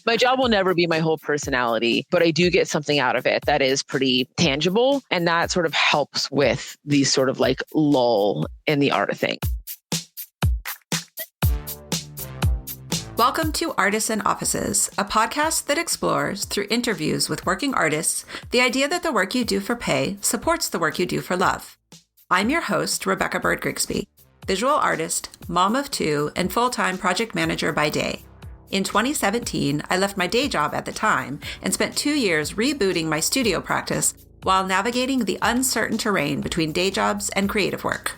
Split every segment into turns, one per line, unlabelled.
My job will never be my whole personality, but I do get something out of it that is pretty tangible. And that sort of helps with the sort of like lull in the art thing.
Welcome to Artists in Offices, a podcast that explores, through interviews with working artists, the idea that the work you do for pay supports the work you do for love. I'm your host, Rebecca Bird Grigsby, visual artist, mom of two, and full-time project manager by day. In 2017, I left my day job at the time and spent 2 years rebooting my studio practice while navigating the uncertain terrain between day jobs and creative work.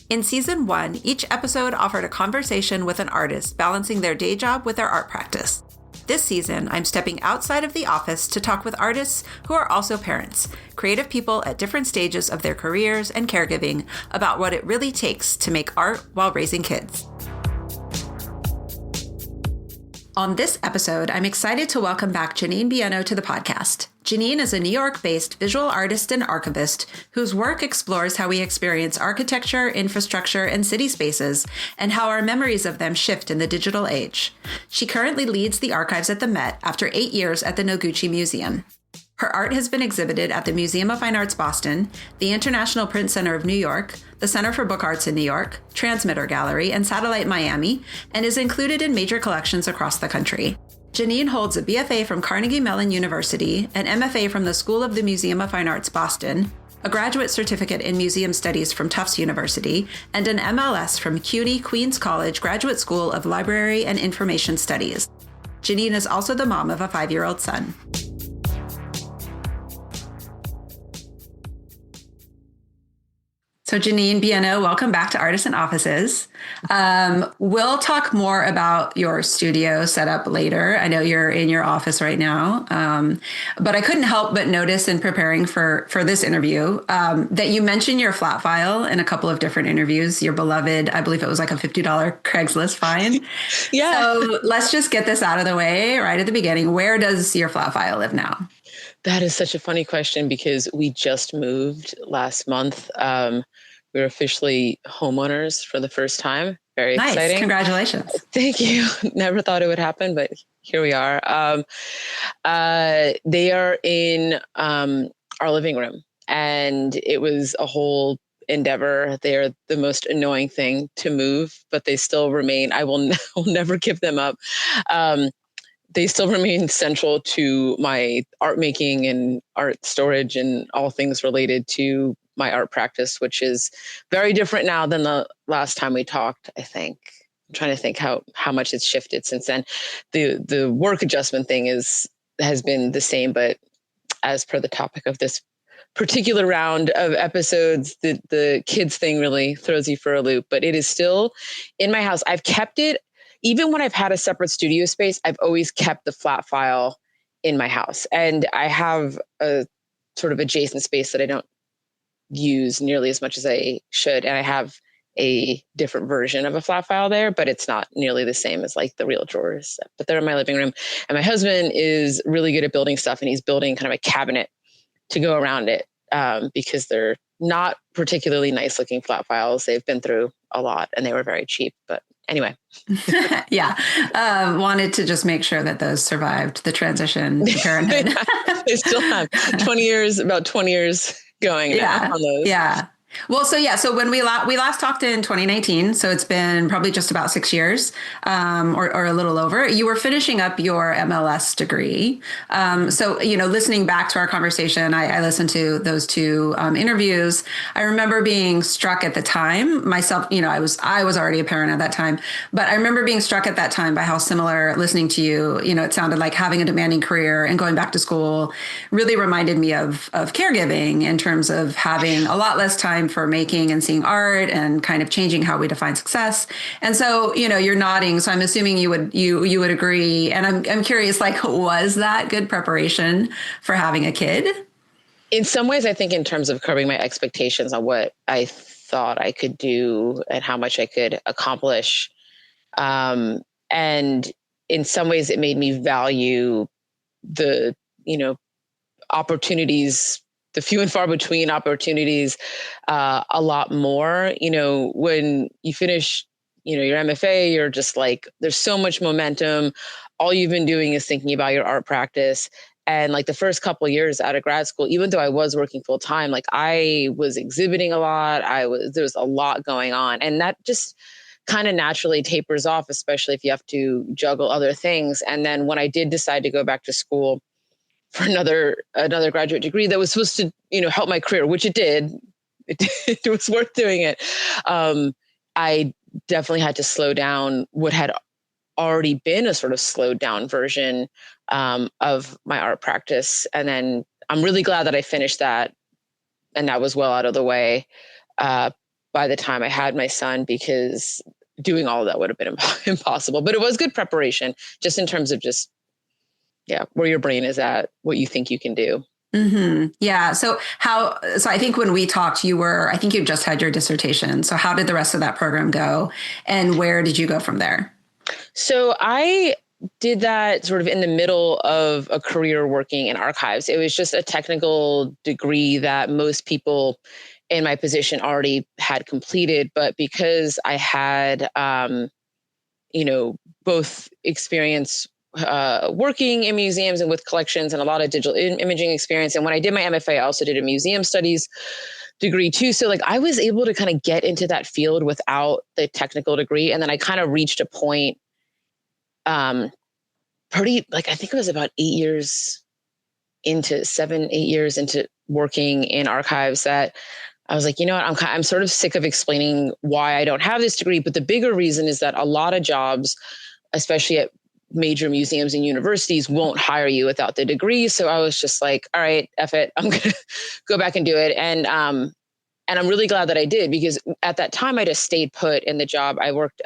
In season 1, each episode offered a conversation with an artist balancing their day job with their art practice. This season, I'm stepping outside of the office to talk with artists who are also parents, creative people at different stages of their careers and caregiving about what it really takes to make art while raising kids. On this episode, I'm excited to welcome back Janine Biunno to the podcast. Janine is a New York-based visual artist and archivist whose work explores how we experience architecture, infrastructure, and city spaces, and how our memories of them shift in the digital age. She currently leads the archives at the Met after 8 years at the Noguchi Museum. Her art has been exhibited at the Museum of Fine Arts Boston, the International Print Center of New York, the Center for Book Arts in New York, Transmitter Gallery, and Satellite Miami, and is included in major collections across the country. Janine holds a BFA from Carnegie Mellon University, an MFA from the School of the Museum of Fine Arts Boston, a graduate certificate in museum studies from Tufts University, and an MLS from CUNY Queens College Graduate School of Library and Information Studies. Janine is also the mom of a 5-year-old son. So Janine Biunno, welcome back to Artists in Offices. We'll talk more about your studio setup later. I know you're in your office right now, but I couldn't help but notice in preparing for this interview that you mentioned your flat file in a couple of different interviews, your beloved, I believe it was like a $50 Craigslist fine.
Yeah.
So let's just get this out of the way right at the beginning. Where does your flat file live now?
That is such a funny question because we just moved last month. We were officially homeowners for the first time. Very
nice.
Exciting.
Congratulations.
Thank you. Never thought it would happen, but here we are. They are in our living room, and it was a whole endeavor. They are the most annoying thing to move, but they still remain. I will never give them up. They still remain central to my art making and art storage and all things related to my art practice, which is very different now than the last time we talked, I think. I'm trying to think how much it's shifted since then. The work adjustment thing has been the same, but as per the topic of this particular round of episodes, the kids thing really throws you for a loop, but it is still in my house. I've kept it. Even when I've had a separate studio space, I've always kept the flat file in my house. And I have a sort of adjacent space that I don't use nearly as much as I should. And I have a different version of a flat file there, but it's not nearly the same as like the real drawers. But they're in my living room. And my husband is really good at building stuff, and he's building kind of a cabinet to go around it because they're not particularly nice looking flat files. They've been through a lot and they were very cheap, but anyway.
Yeah. Wanted to just make sure that those survived the transition to parenthood.
They still have about 20 years going on those.
Yeah. Well, so when we last talked in 2019, so it's been probably just about 6 years, or a little over. You were finishing up your MLS degree. So listening back to our conversation, I listened to those two interviews. I remember being struck at the time myself. I was already a parent at that time, but I remember being struck at that time by how similar listening to you. It sounded like having a demanding career and going back to school really reminded me of caregiving in terms of having a lot less time for making and seeing art and kind of changing how we define success. And so, you're nodding. So I'm assuming you would agree. And I'm curious, was that good preparation for having a kid?
In some ways, I think in terms of curbing my expectations on what I thought I could do and how much I could accomplish. And in some ways it made me value the, opportunities, the few and far between opportunities, a lot more. When you finish your MFA, you're just like, there's so much momentum. All you've been doing is thinking about your art practice. And like the first couple of years out of grad school, even though I was working full time, like I was exhibiting a lot. There was a lot going on, and that just kind of naturally tapers off, especially if you have to juggle other things. And then when I did decide to go back to school for another graduate degree that was supposed to, help my career, which it did, it was worth doing it. I definitely had to slow down what had already been a sort of slowed down version of my art practice. And then I'm really glad that I finished that, and that was well out of the way by the time I had my son, because doing all of that would have been impossible. But it was good preparation, just in terms of where your brain is at, what you think you can do.
Mm-hmm. Yeah. So I think when we talked, I think you just had your dissertation. So how did the rest of that program go, and where did you go from there?
So I did that sort of in the middle of a career working in archives. It was just a technical degree that most people in my position already had completed. But because I had, both experience working in museums and with collections and a lot of digital imaging experience. And when I did my MFA, I also did a museum studies degree too. So like I was able to kind of get into that field without the technical degree. And then I kind of reached a point I think it was about 8 years into 8 years into working in archives that I was like, you know what, I'm sort of sick of explaining why I don't have this degree. But the bigger reason is that a lot of jobs, especially at major museums and universities, won't hire you without the degree. So I was just like, all right, F it, I'm going to go back and do it. And I'm really glad that I did, because at that time I just stayed put in the job. I worked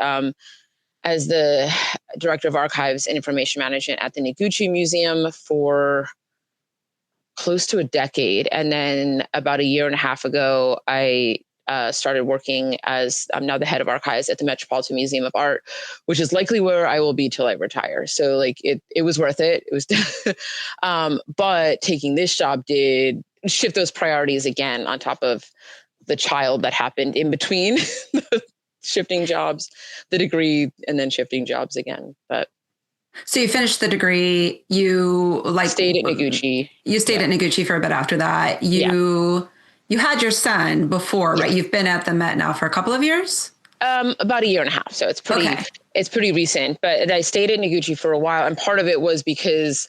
as the director of archives and information management at the Noguchi Museum for close to a decade. And then about a year and a half ago, I started working as I'm now the head of archives at the Metropolitan Museum of Art, which is likely where I will be till I retire. So like it was worth it. It was, but taking this job did shift those priorities again on top of the child that happened in between shifting jobs, the degree, and then shifting jobs again. But
so you finished the degree, you
stayed at Noguchi.
You stayed at Noguchi for a bit after that. You had your son before, right? You've been at the Met now for a couple of years?
About a year and a half. So it's pretty recent, but I stayed at Noguchi for a while. And part of it was because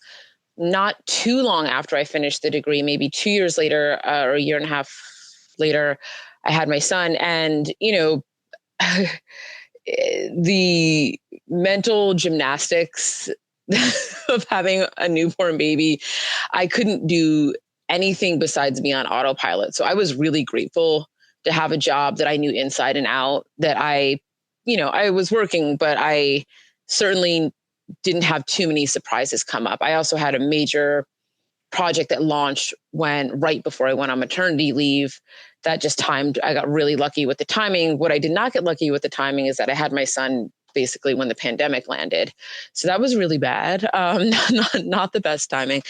not too long after I finished the degree, maybe 2 years later, or a year and a half later, I had my son. And, the mental gymnastics of having a newborn baby, I couldn't do anything besides be on autopilot. So I was really grateful to have a job that I knew inside and out, that I was working, but I certainly didn't have too many surprises come up. I also had a major project that launched right before I went on maternity leave. That just timed. I got really lucky with the timing. What I did not get lucky with the timing is that I had my son basically when the pandemic landed. So that was really bad. Not the best timing.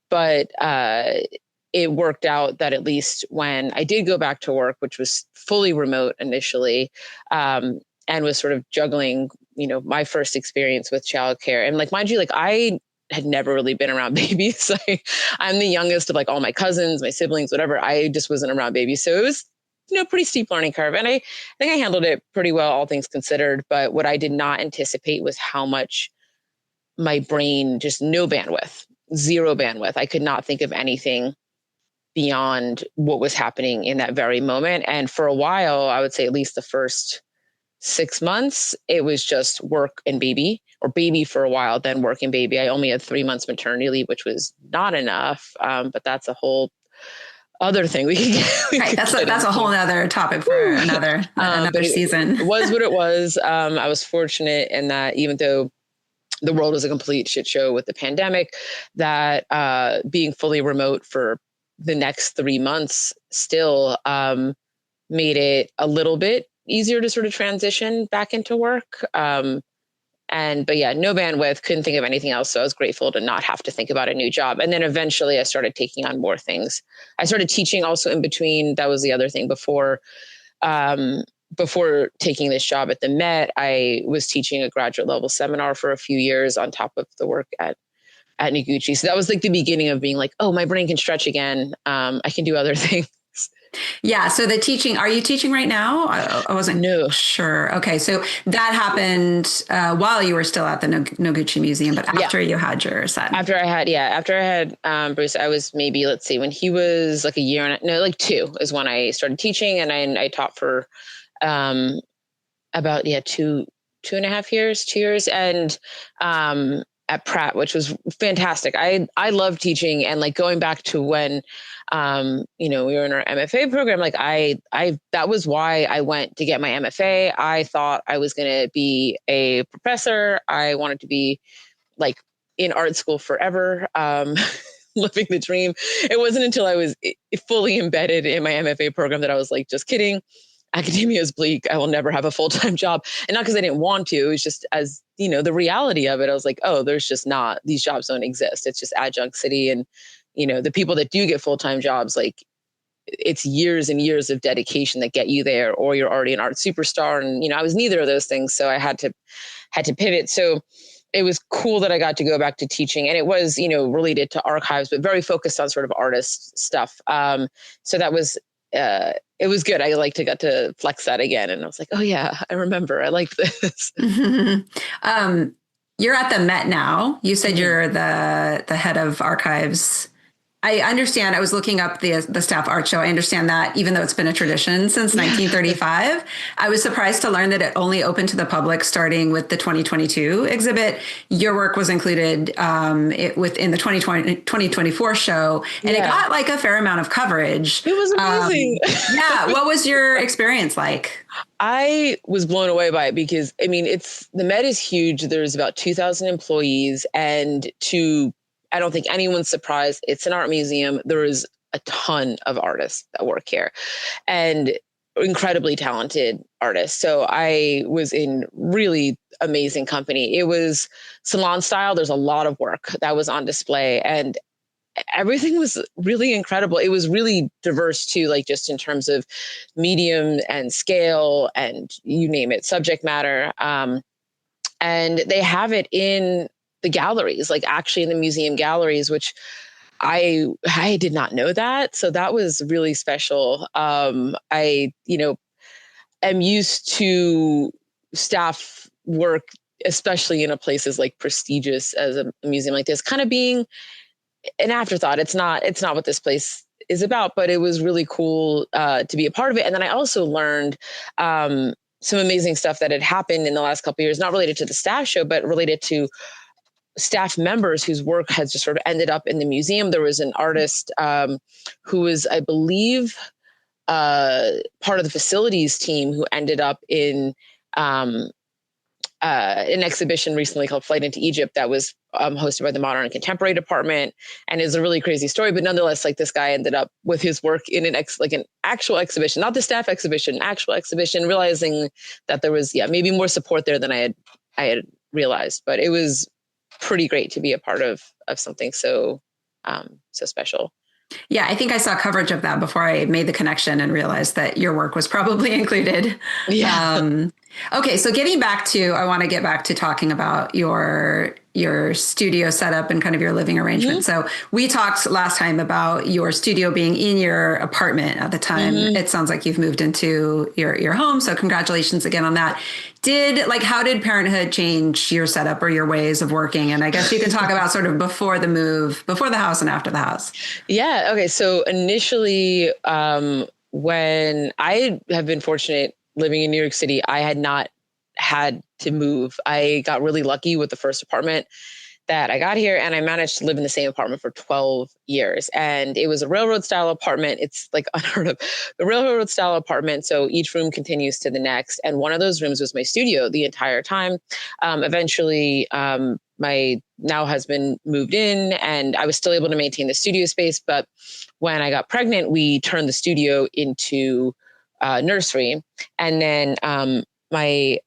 But it worked out that at least when I did go back to work, which was fully remote initially, and was sort of juggling, my first experience with childcare. And like, mind you, like I had never really been around babies. I'm the youngest of like all my cousins, my siblings, whatever. I just wasn't around babies. So it was, pretty steep learning curve. And I think I handled it pretty well, all things considered. But what I did not anticipate was how much my brain, just no bandwidth, zero bandwidth. I could not think of anything beyond what was happening in that very moment. And for a while, I would say at least the first 6 months, it was just work and baby, or baby for a while, then work and baby. I only had 3 months maternity leave, which was not enough. But that's a whole other thing we could get.
That's a whole other topic for another season.
It was what it was. I was fortunate in that even though the world was a complete shit show with the pandemic, that being fully remote for the next 3 months still made it a little bit easier to sort of transition back into work. But yeah, no bandwidth, couldn't think of anything else. So I was grateful to not have to think about a new job. And then eventually I started taking on more things. I started teaching also in between. That was the other thing before before taking this job at the Met, I was teaching a graduate level seminar for a few years on top of the work at Noguchi. So that was like the beginning of being like, oh, my brain can stretch again. I can do other things.
Yeah. So the teaching, are you teaching right now? I wasn't sure. Okay. So that happened while you were still at the Noguchi Museum, but after you had your son.
After I had Bruce, I was maybe, let's see, when he was like a year and like 2 is when I started teaching, and I taught for about 2.5 years, 2 years, and at Pratt, which was fantastic. I love teaching, and like going back to when we were in our MFA program, like that was why I went to get my MFA. I thought I was going to be a professor. I wanted to be like in art school forever, living the dream. It wasn't until I was fully embedded in my MFA program that I was like, just kidding. Academia is bleak. I will never have a full-time job. And not because I didn't want to, it was just as, the reality of it. I was like, oh, there's just not, these jobs don't exist. It's just adjunct city. And, the people that do get full-time jobs, like it's years and years of dedication that get you there, or you're already an art superstar. And, I was neither of those things. So I had to pivot. So it was cool that I got to go back to teaching, and it was, related to archives, but very focused on sort of artist stuff. So that was, it was good. I got to flex that again. And I was like, oh yeah, I remember. I like this.
You're at the Met now. You said you're the head of archives. I understand. I was looking up the staff art show. I understand that even though it's been a tradition since 1935, I was surprised to learn that it only opened to the public starting with the 2022 exhibit. Your work was included within the 2024 show, and it got like a fair amount of coverage.
It was amazing.
What was your experience like?
I was blown away by it because, the Met is huge. There's about 2,000 employees, and I don't think anyone's surprised. It's an art museum. There is a ton of artists that work here, and incredibly talented artists. So I was in really amazing company. It was salon style. There's a lot of work that was on display, and everything was really incredible. It was really diverse too, like just in terms of medium and scale and you name it, subject matter. And they have it in the galleries, like actually in the museum galleries, which I did not know that. So that was really special. I am used to staff work, especially in a place as like prestigious as a museum like this, kind of being an afterthought. It's not what this place is about, but it was really cool to be a part of it. And then I also learned some amazing stuff that had happened in the last couple of years, not related to the staff show, but related to staff members whose work has just sort of ended up in the museum. There was an artist who was, I believe, part of the facilities team who ended up in an exhibition recently called Flight into Egypt that was hosted by the Modern and Contemporary Department, and is a really crazy story. But nonetheless, like this guy ended up with his work in an actual exhibition, not the staff exhibition, an actual exhibition, realizing that there was maybe more support there than I had realized. But it was pretty great to be a part of something so special.
Yeah, I think I saw coverage of that before I made the connection and realized that your work was probably included.
Yeah.
Okay, so I want to get back to talking about your studio setup and kind of your living arrangement. Mm-hmm. So we talked last time about your studio being in your apartment at the time. Mm-hmm. It sounds like you've moved into your home. So congratulations again on that. How did parenthood change your setup or your ways of working? And I guess you can talk about sort of before the move, before the house and after the house.
Yeah. Okay. So initially, when I have been fortunate living in New York City, I had not had to move. I got really lucky with the first apartment that I got here, and I managed to live in the same apartment for 12 years. And it was a railroad style apartment. It's like unheard of. The railroad style apartment. So each room continues to the next. And one of those rooms was my studio the entire time. Eventually, my now husband moved in, and I was still able to maintain the studio space. But when I got pregnant, we turned the studio into nursery. And then my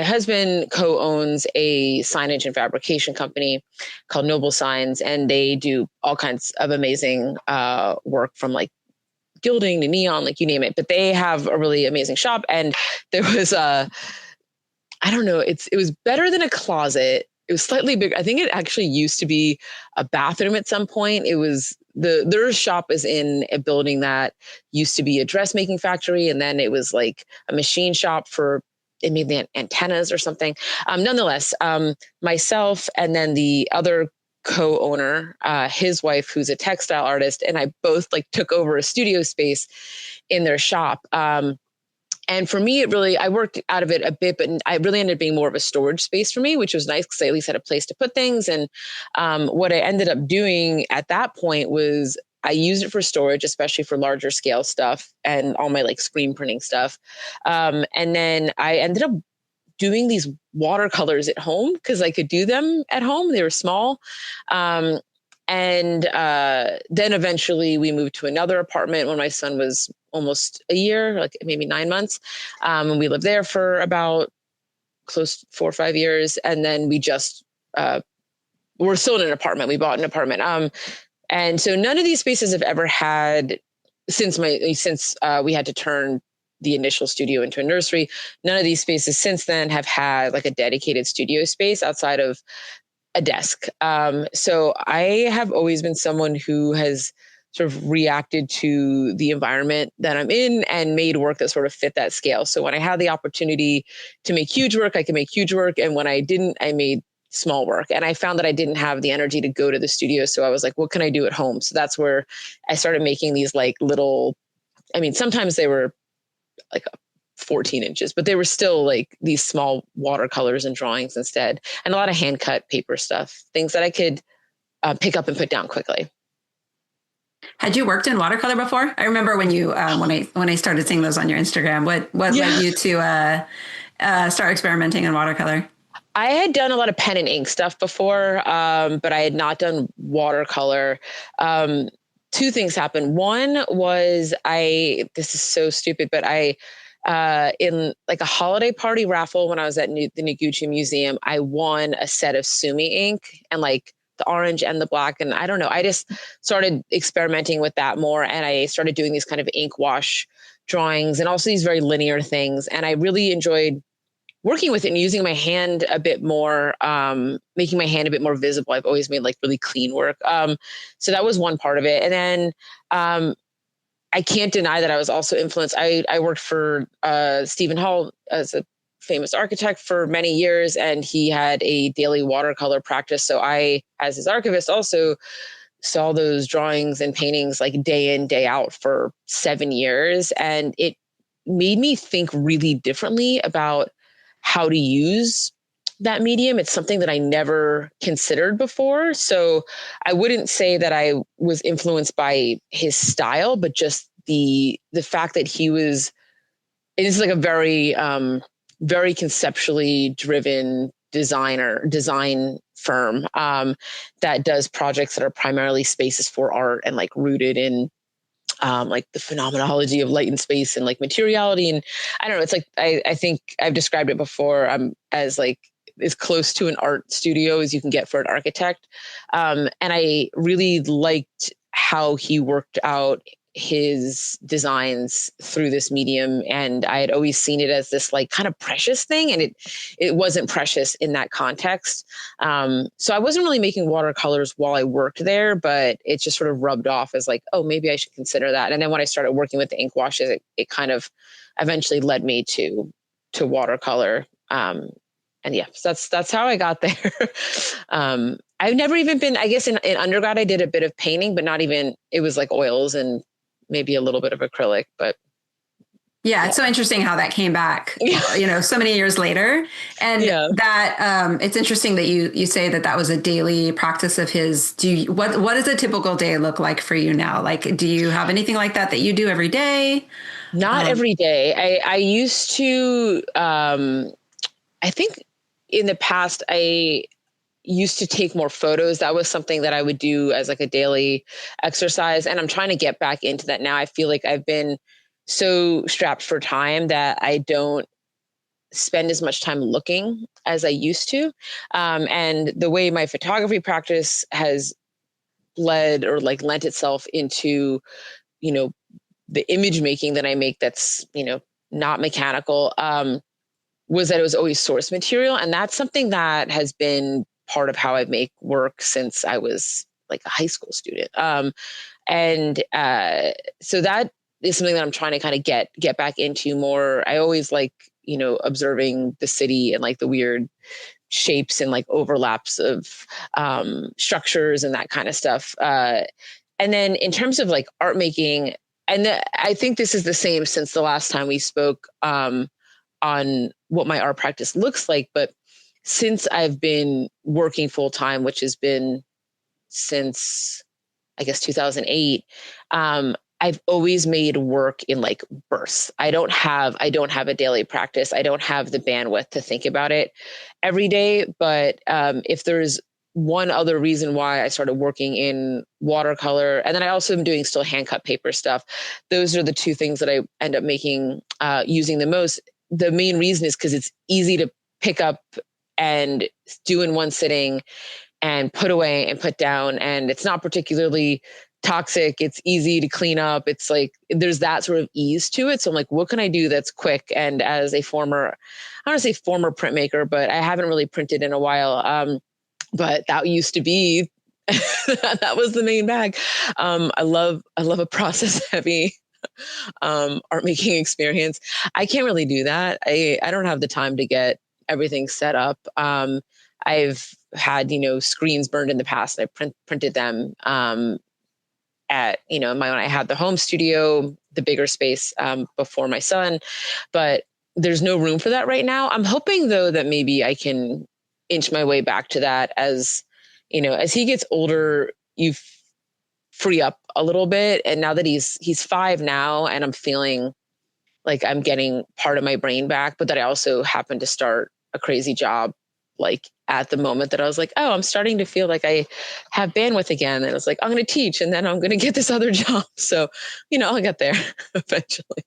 husband co-owns a signage and fabrication company called Noble Signs, and they do all kinds of amazing work, from like gilding to neon, like you name it. But they have a really amazing shop. And there was I don't know, it was better than a closet. It was slightly bigger. I think it actually used to be a bathroom at some point. It was their shop is in a building that used to be a dressmaking factory. And then it was like a machine shop for it made the antennas or something. Nonetheless, myself and then the other co-owner, his wife, who's a textile artist, and I both like took over a studio space in their shop. And for me, I worked out of it a bit, but I really ended up being more of a storage space for me, which was nice because I at least had a place to put things. And what I ended up doing at that point was I used it for storage, especially for larger scale stuff and all my like screen printing stuff. And then I ended up doing these watercolors at home because I could do them at home. They were small. And then eventually we moved to another apartment when my son was almost a year, like maybe 9 months. And we lived there for about close to 4 or 5 years. And then we just, we're still in an apartment. We bought an apartment. And so none of these spaces have ever had, since we had to turn the initial studio into a nursery, none of these spaces since then have had like a dedicated studio space outside of a desk. So I have always been someone who has sort of reacted to the environment that I'm in and made work that sort of fit that scale. So when I had the opportunity to make huge work, I could make huge work. And when I didn't, I made small work. And I found that I didn't have the energy to go to the studio. So I was like, what can I do at home? So that's where I started making these like little, I mean, sometimes they were like 14 inches, but they were still like these small watercolors and drawings instead. And a lot of hand cut paper stuff, things that I could pick up and put down quickly.
Had you worked in watercolor before? I remember when you, when I started seeing those on your Instagram, what led you to start experimenting in watercolor?
I had done a lot of pen and ink stuff before, but I had not done watercolor. Two things happened. One was this is so stupid, but in like a holiday party raffle when I was at the Noguchi Museum, I won a set of Sumi ink and like the orange and the black. And I don't know, I just started experimenting with that more. And I started doing these kind of ink wash drawings and also these very linear things. And I really enjoyed working with it and using my hand a bit more, making my hand a bit more visible. I've always made like really clean work. So that was one part of it. And then I can't deny that I was also influenced. I worked for Stephen Hall as a famous architect for many years, and he had a daily watercolor practice. So I, as his archivist, also saw those drawings and paintings like day in, day out for 7 years. And it made me think really differently about how to use that medium. It's something that I never considered before. So I wouldn't say that I was influenced by his style, but just the fact that he was, it is like a very, very conceptually driven design firm that does projects that are primarily spaces for art and like rooted in like the phenomenology of light and space and like materiality. And I don't know, it's like, I think I've described it before as like as close to an art studio as you can get for an architect. And I really liked how he worked out his designs through this medium. And I had always seen it as this like kind of precious thing. And it wasn't precious in that context. So I wasn't really making watercolors while I worked there, but it just sort of rubbed off as like, oh, maybe I should consider that. And then when I started working with the ink washes, it kind of eventually led me to watercolor. And yeah, so that's how I got there. I've never even been, I guess in undergrad, I did a bit of painting, but not even, it was like oils and maybe a little bit of acrylic, but.
Yeah, it's so interesting how that came back, so many years later. And that it's interesting that you say that was a daily practice of his. What does a typical day look like for you now? Like, do you have anything like that you do every day?
Not every day. I used to, I think in the past, I used to take more photos. That was something that I would do as like a daily exercise. And I'm trying to get back into that now. I feel like I've been so strapped for time that I don't spend as much time looking as I used to. And the way my photography practice has led or like lent itself into, the image making that I make that's, not mechanical, was that it was always source material. And that's something that has been part of how I make work since I was like a high school student. And so that is something that I'm trying to kind of get back into more. I always like, observing the city and like the weird shapes and like overlaps of structures and that kind of stuff. And then in terms of like art making, and I think this is the same since the last time we spoke on what my art practice looks like. But since I've been working full time, which has been since I guess 2008, I've always made work in like bursts. I don't have a daily practice. I don't have the bandwidth to think about it every day. But if there's one other reason why I started working in watercolor, and then I also am doing still hand cut paper stuff. Those are the two things that I end up using the most. The main reason is because it's easy to pick up and do in one sitting and put away and put down. And it's not particularly toxic. It's easy to clean up. It's like, there's that sort of ease to it. So I'm like, what can I do that's quick? And as a former, I don't want to say former printmaker, but I haven't really printed in a while. But that used to be, that was the main bag. I love a process heavy art making experience. I can't really do that. I don't have the time to get everything set up. I've had, screens burned in the past, and I printed them at, when I had the home studio, the bigger space before my son, but there's no room for that right now. I'm hoping though that maybe I can inch my way back to that as he gets older, you free up a little bit. And now that he's 5 now, and I'm feeling like I'm getting part of my brain back, but that I also happen to start a crazy job like at the moment that I was like, oh, I'm starting to feel like I have bandwidth again. And it's like, I'm going to teach, and then I'm going to get this other job. So, I'll get there eventually.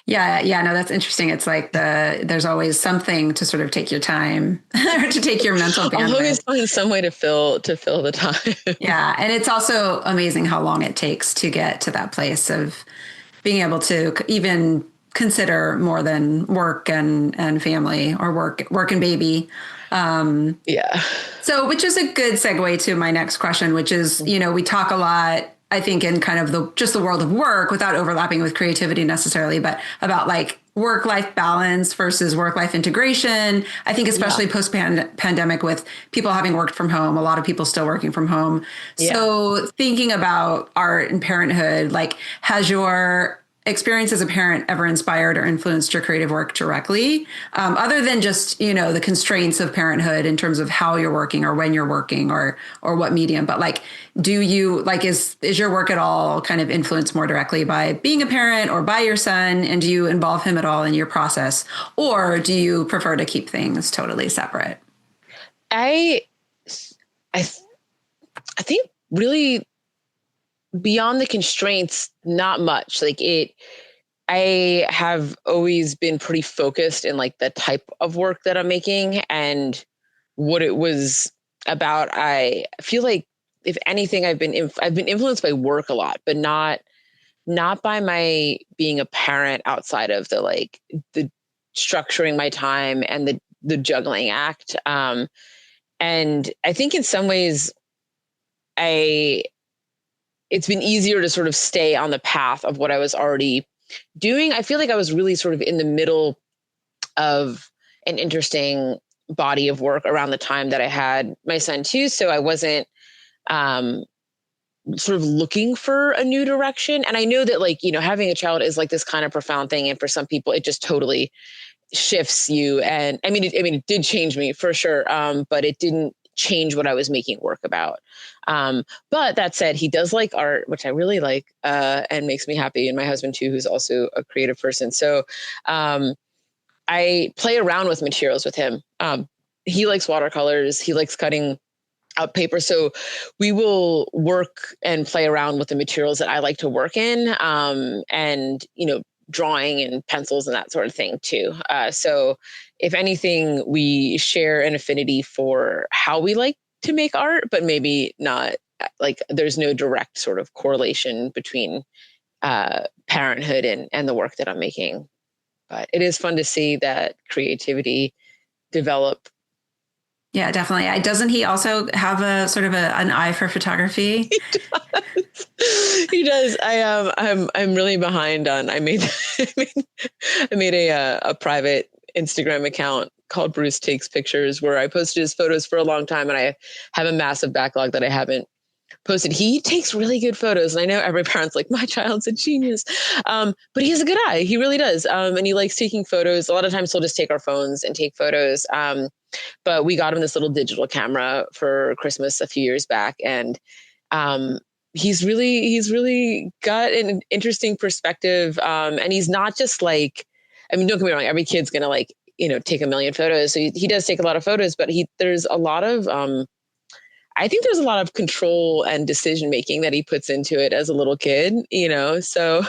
Yeah. No, that's interesting. It's like there's always something to sort of take your time or to take your mental bandwidth.
I'll always find some way to fill the time.
Yeah. And it's also amazing how long it takes to get to that place of being able to even consider more than work and family, or work and baby.
Yeah.
So, which is a good segue to my next question, which is, we talk a lot, I think, in kind of the world of work without overlapping with creativity necessarily, but about like work-life balance versus work-life integration. I think especially post-pandemic, with people having worked from home, a lot of people still working from home. Yeah. So thinking about art and parenthood, like, has your experience as a parent ever inspired or influenced your creative work directly, other than just, the constraints of parenthood in terms of how you're working or when you're working or what medium? But like, do you like, is your work at all kind of influenced more directly by being a parent or by your son? And do you involve him at all in your process, or do you prefer to keep things totally separate?
I think really, beyond the constraints, not much. Like I have always been pretty focused in like the type of work that I'm making and what it was about. I feel like, if anything, I've been influenced by work a lot, but not by my being a parent outside of the structuring my time and the juggling act. And I think in some ways it's been easier to sort of stay on the path of what I was already doing. I feel like I was really sort of in the middle of an interesting body of work around the time that I had my son too. So I wasn't sort of looking for a new direction. And I know that having a child is like this kind of profound thing. And for some people, it just totally shifts you. And I mean, it did change me for sure. But it didn't change what I was making work about. But that said, he does like art, which I really like, and makes me happy. And my husband too, who's also a creative person. So, I play around with materials with him. He likes watercolors. He likes cutting out paper. So we will work and play around with the materials that I like to work in, and, drawing and pencils and that sort of thing too. So if anything, we share an affinity for how we like to make art, but maybe not, like, there's no direct sort of correlation between parenthood and the work that I'm making. But it is fun to see that creativity develop.
Yeah, definitely. Doesn't he also have a sort of an eye for photography?
He does. He does. I'm really behind on. I made a private Instagram account called Bruce Takes Pictures, where I posted his photos for a long time, and I have a massive backlog that I haven't posted. He takes really good photos, and I know every parent's like, my child's a genius, but he has a good eye. He really does, and he likes taking photos. A lot of times he'll just take our phones and take photos. But we got him this little digital camera for Christmas a few years back, and he's really got an interesting perspective, and he's not just like, I mean, don't get me wrong, every kid's gonna like, take a million photos, so he does take a lot of photos, but there's a lot of I think there's a lot of control and decision making that he puts into it as a little kid, so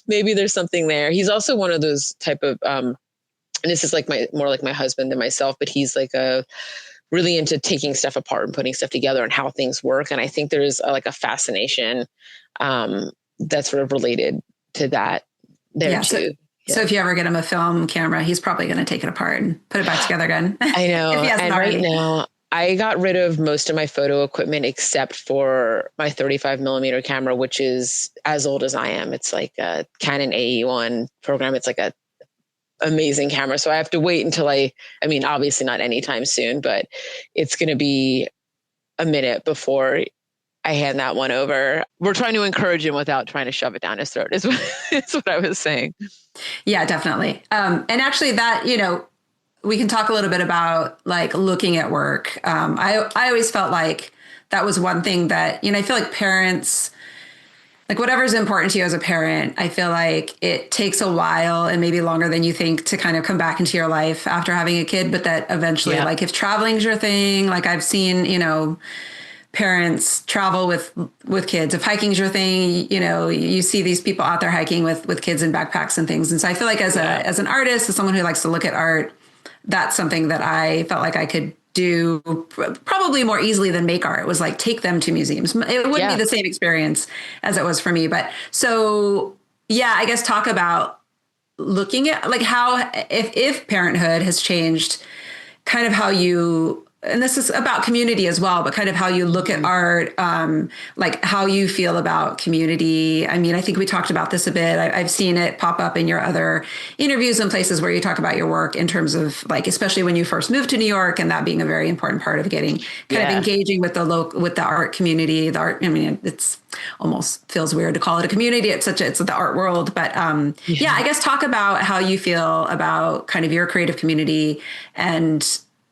maybe there's something there. He's also one of those type of and this is like more like my husband than myself, but he's like really into taking stuff apart and putting stuff together and how things work. And I think there's like a fascination that's sort of related to that there too.
So if you ever get him a film camera, he's probably going to take it apart and put it back together again.
I know.
If he hasn't
and
already.
Right now, I got rid of most of my photo equipment except for my 35 millimeter camera, which is as old as I am. It's like a Canon AE1 program. It's like a amazing camera. So I have to wait until I mean, obviously not anytime soon, but it's going to be a minute before I hand that one over. We're trying to encourage him without trying to shove it down his throat is what I was saying.
Yeah, definitely. And actually that, we can talk a little bit about like looking at work. I always felt like that was one thing that, I feel like parents, like whatever's important to you as a parent, I feel like it takes a while and maybe longer than you think to kind of come back into your life after having a kid. But that eventually, like if traveling's your thing, like I've seen, parents travel with kids. If hiking's your thing, you see these people out there hiking with kids in backpacks and things. And so I feel like as an artist, as someone who likes to look at art, that's something that I felt like I could do probably more easily than make art. It was like take them to museums. It wouldn't be the same experience as it was for me. But so, I guess talk about looking at like how, if parenthood has changed kind of how you, and this is about community as well, but kind of how you look at art, like how you feel about community. I mean, I think we talked about this a bit. I've seen it pop up in your other interviews and places where you talk about your work in terms of like, especially when you first moved to New York and that being a very important part of getting kind of engaging with the art community, the art. I mean, it's almost feels weird to call it a community. It's the art world, but I guess talk about how you feel about kind of your creative community and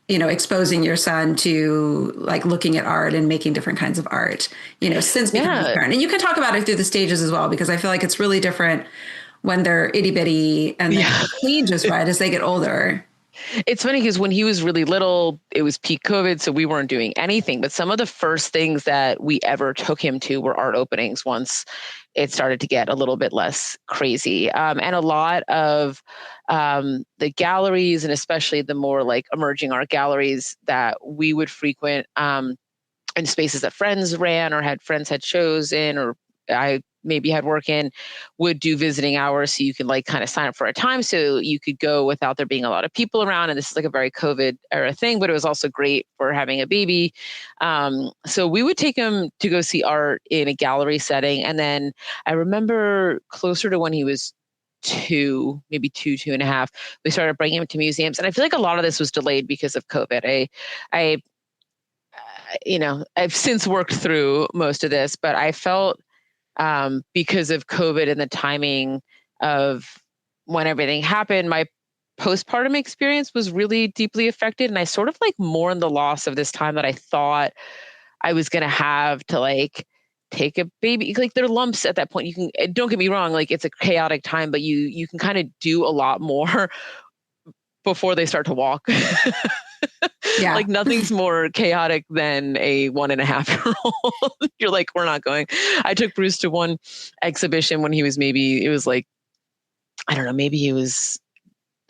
exposing your son to like looking at art and making different kinds of art, since becoming a parent. And you can talk about it through the stages as well, because I feel like it's really different when they're itty bitty and then clean just right as they get older.
It's funny because when he was really little, it was peak COVID, so we weren't doing anything. But some of the first things that we ever took him to were art openings once it started to get a little bit less crazy. And a lot of the galleries, and especially the more like emerging art galleries that we would frequent, and spaces that friends ran or friends had shows in, or I maybe had work in, would do visiting hours. So you could like kind of sign up for a time so you could go without there being a lot of people around. And this is like a very COVID era thing, but it was also great for having a baby. So we would take him to go see art in a gallery setting. And then I remember closer to when he was maybe two and a half, we started bringing him to museums. And I feel like a lot of this was delayed because of COVID. I've since worked through most of this, but I felt because of COVID and the timing of when everything happened, my postpartum experience was really deeply affected. And I sort of like mourned the loss of this time that I thought I was going to have to like take a baby. Like there are lumps at that point. You can, don't get me wrong, like it's a chaotic time, but you can kind of do a lot more before they start to walk. Like nothing's more chaotic than a 1.5-year-old. You're like, we're not going. I took Bruce to one exhibition when he was maybe he was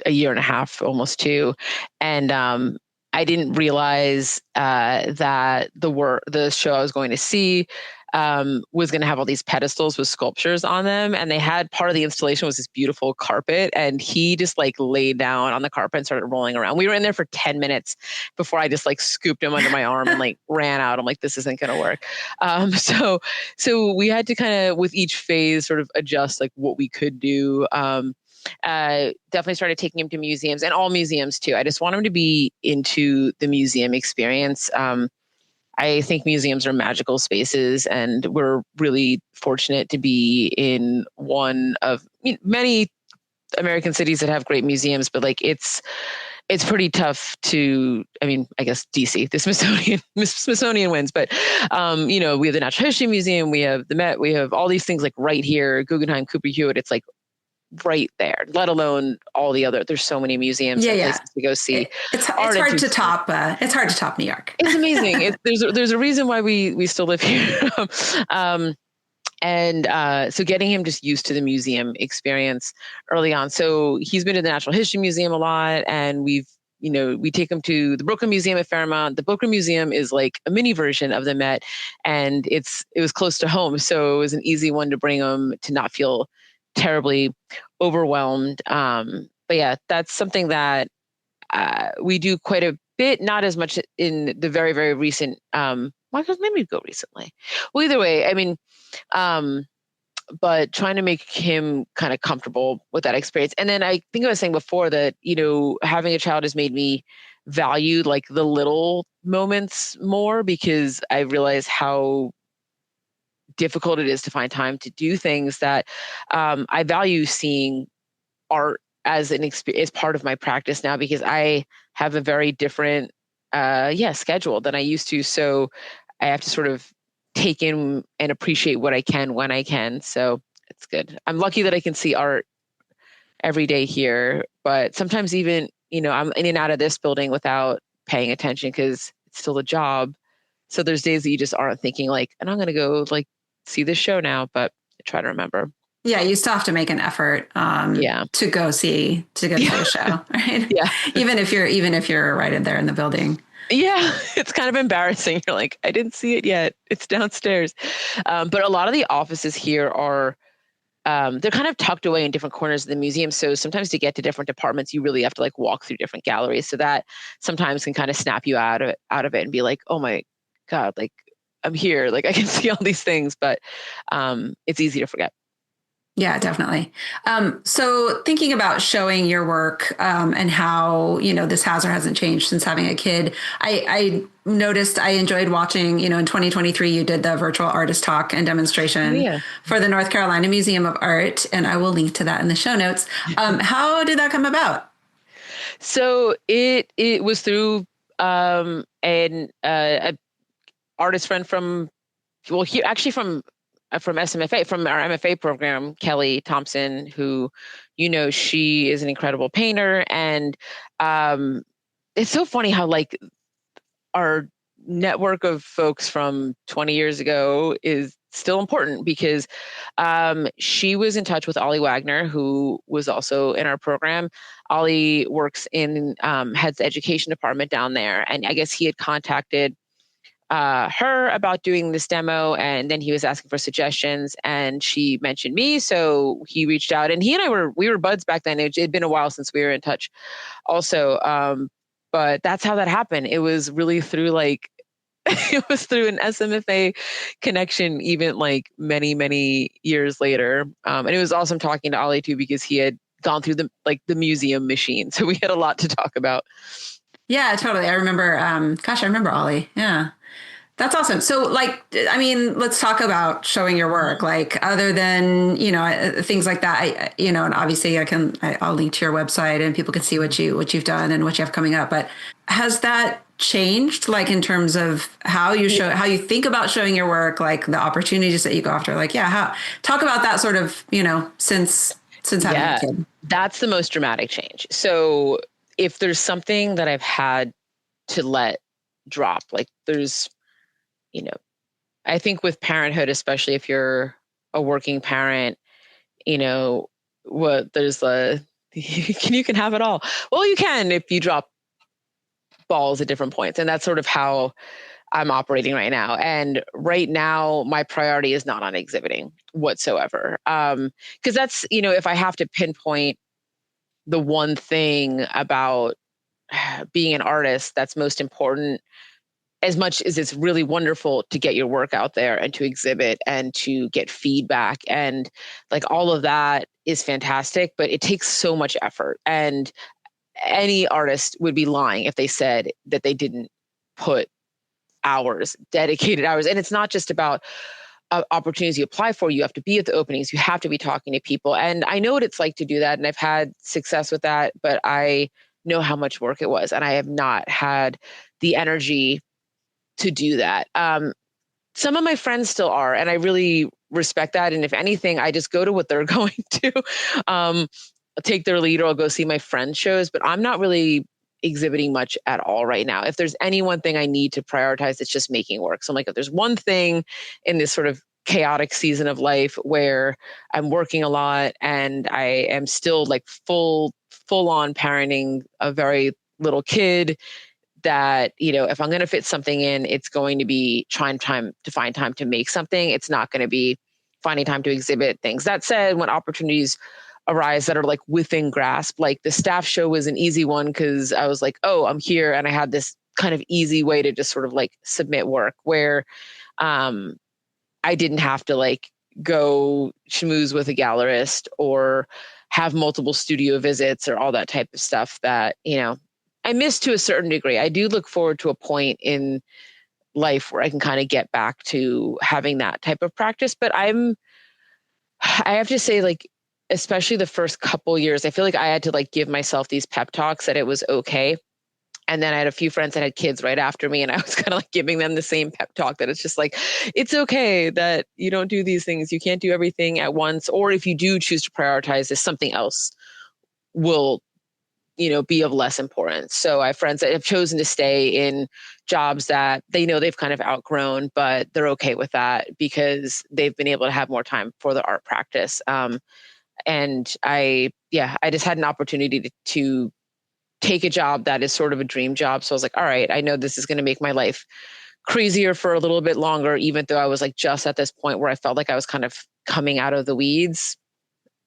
a year and a half, almost 2. And I didn't realize that the show I was going to see was going to have all these pedestals with sculptures on them. And they had part of the installation was this beautiful carpet. And he just like laid down on the carpet and started rolling around. We were in there for 10 minutes before I just like scooped him under my arm and like ran out. I'm like, this isn't going to work. So we had to kind of, with each phase, sort of adjust like what we could do. Definitely started taking him to museums, and all museums too. I just want him to be into the museum experience. I think museums are magical spaces, and we're really fortunate to be in one of many American cities that have great museums, but like it's pretty tough to, I mean, I guess DC, the Smithsonian wins, but we have the Natural History Museum, we have the Met, we have all these things like right here, Guggenheim, Cooper Hewitt, it's like right there, let alone all the other, there's so many museums and places to go see.
It's hard to top New York.
It's amazing. There's a reason why we still live here. So getting him just used to the museum experience early on. So he's been to the Natural History Museum a lot, and we take him to the Brooklyn Museum at Fairmont. The Brooklyn Museum is like a mini version of the Met, and it was close to home. So it was an easy one to bring him to not feel terribly overwhelmed. But yeah, that's something that we do quite a bit, not as much in the very, very recent, maybe go recently. Well, either way, I mean, but trying to make him kind of comfortable with that experience. And then I think I was saying before that, having a child has made me value like the little moments more, because I realize how difficult it is to find time to do things that I value seeing art as an experience, as part of my practice now, because I have a very different schedule than I used to. So I have to sort of take in and appreciate what I can when I can. So it's good. I'm lucky that I can see art every day here, but sometimes even, I'm in and out of this building without paying attention because it's still a job. So there's days that you just aren't thinking like, and I'm going to go like see this show now, but I try to remember.
Yeah, you still have to make an effort to go see the show, right?
Yeah.
even if you're right in there in the building.
Yeah, it's kind of embarrassing. You're like, I didn't see it yet. It's downstairs. But a lot of the offices here are, they're kind of tucked away in different corners of the museum. So sometimes to get to different departments, you really have to like walk through different galleries. So that sometimes can kind of snap you out of it and be like, oh my God, like I'm here. Like I can see all these things, but it's easy to forget.
Yeah, definitely. So thinking about showing your work and how, this has or hasn't changed since having a kid, I noticed I enjoyed watching, in 2023, you did the virtual artist talk and demonstration for the North Carolina Museum of Art. And I will link to that in the show notes. How did that come about?
So it was through an artist friend from SMFA, from our MFA program, Kelly Thompson, who, she is an incredible painter. And it's so funny how like our network of folks from 20 years ago is still important, because she was in touch with Ollie Wagner, who was also in our program. Ollie works in heads the education department down there. And I guess he had contacted her about doing this demo, and then he was asking for suggestions, and she mentioned me, so he reached out, and he and I were buds back then. It had been a while since we were in touch also, but that's how that happened. It was really through like it was through an SMFA connection, even like many years later, and it was awesome talking to Ollie too, because he had gone through the museum machine, so we had a lot to talk about.
Yeah, totally. I remember Ollie. Yeah. That's awesome. So let's talk about showing your work, like other than, things like that, and obviously I'll link to your website and people can see what you've done and what you have coming up. But has that changed, like in terms of how you how you think about showing your work, like the opportunities that you go after, talk about that sort of, since having a kid?
That's the most dramatic change. So if there's something that I've had to let drop, like there's, I think with parenthood, especially if you're a working parent, there's you can have it all. Well, you can if you drop balls at different points. And that's sort of how I'm operating right now. And right now, my priority is not on exhibiting whatsoever. Because that's, if I have to pinpoint the one thing about being an artist that's most important, as much as it's really wonderful to get your work out there and to exhibit and to get feedback and like all of that is fantastic, but it takes so much effort. And any artist would be lying if they said that they didn't put hours, dedicated hours. And it's not just about opportunities you apply for. You have to be at the openings. You have to be talking to people. And I know what it's like to do that. And I've had success with that, but I know how much work it was. And I have not had the energy to do that. Some of my friends still are, and I really respect that. And if anything, I just go to what they're going to. I'll take their lead or I'll go see my friends' shows, but I'm not really exhibiting much at all right now. If there's any one thing I need to prioritize, it's just making work. So I'm like, if there's one thing in this sort of chaotic season of life where I'm working a lot and I am still like full on parenting a very little kid, that, if I'm going to fit something in, it's going to be trying to find time to make something. It's not going to be finding time to exhibit things. That said, when opportunities arise that are like within grasp, like the staff show was an easy one because I was like, oh, I'm here. And I had this kind of easy way to just sort of like submit work where I didn't have to like go schmooze with a gallerist or have multiple studio visits or all that type of stuff that, I miss to a certain degree. I do look forward to a point in life where I can kind of get back to having that type of practice. But I have to say, like, especially the first couple years, I feel like I had to like give myself these pep talks that it was okay. And then I had a few friends that had kids right after me, and I was kind of like giving them the same pep talk that it's just like, it's okay that you don't do these things. You can't do everything at once. Or if you do choose to prioritize this, something else will be of less importance. So I have friends that have chosen to stay in jobs that they know they've kind of outgrown, but they're okay with that because they've been able to have more time for the art practice. And I just had an opportunity to take a job that is sort of a dream job. So I was like, all right, I know this is going to make my life crazier for a little bit longer, even though I was like just at this point where I felt like I was kind of coming out of the weeds,